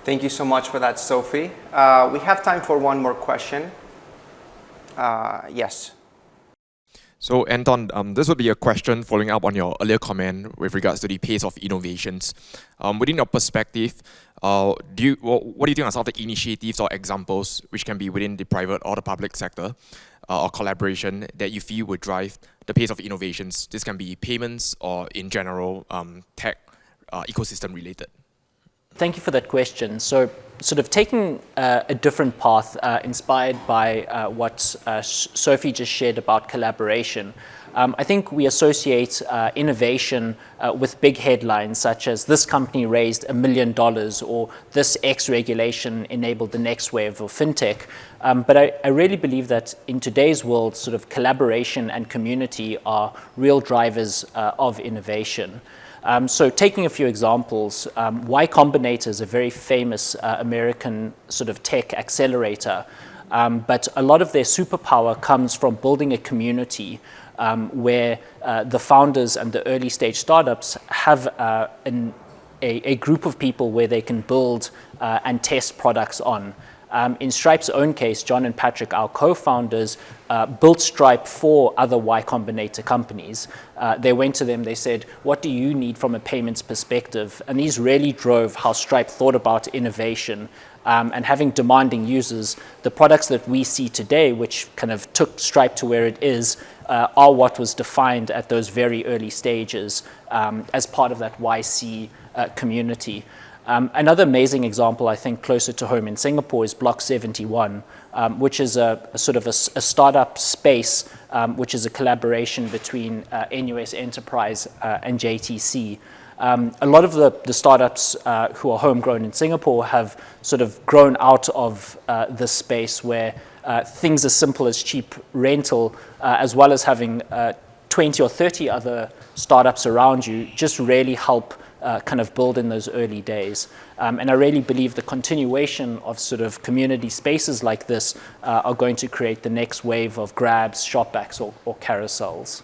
Thank you so much for that, Sophie. We have time for one more question. Yes. So Anton, this would be a question following up on your earlier comment with regards to the pace of innovations. Within your perspective, what do you think are some of the initiatives or examples which can be within the private or the public sector or collaboration that you feel would drive the pace of innovations? This can be payments or in general tech ecosystem related. Thank you for that question. So sort of taking a different path inspired by what Sophie just shared about collaboration, I think we associate innovation with big headlines such as this company raised $1 million or this X regulation enabled the next wave of fintech. But I really believe that in today's world, sort of collaboration and community are real drivers of innovation. So taking a few examples, Y Combinator is a very famous American sort of tech accelerator, but a lot of their superpower comes from building a community where the founders and the early stage startups have a group of people where they can build and test products on. In Stripe's own case, John and Patrick, our co-founders, built Stripe for other Y Combinator companies. They went to them, they said, what do you need from a payments perspective? And these really drove how Stripe thought about innovation. And having demanding users, the products that we see today, which kind of took Stripe to where it is, are what was defined at those very early stages as part of that YC community. Another amazing example, I think, closer to home in Singapore is Block 71, which is a sort of a startup space, which is a collaboration between NUS Enterprise and JTC. A lot of the startups who are homegrown in Singapore have sort of grown out of this space where things as simple as cheap rental, as well as having 20 or 30 other startups around you, just really help kind of build in those early days. And I really believe the continuation of sort of community spaces like this are going to create the next wave of Grabs, Shopbacks, or carousels.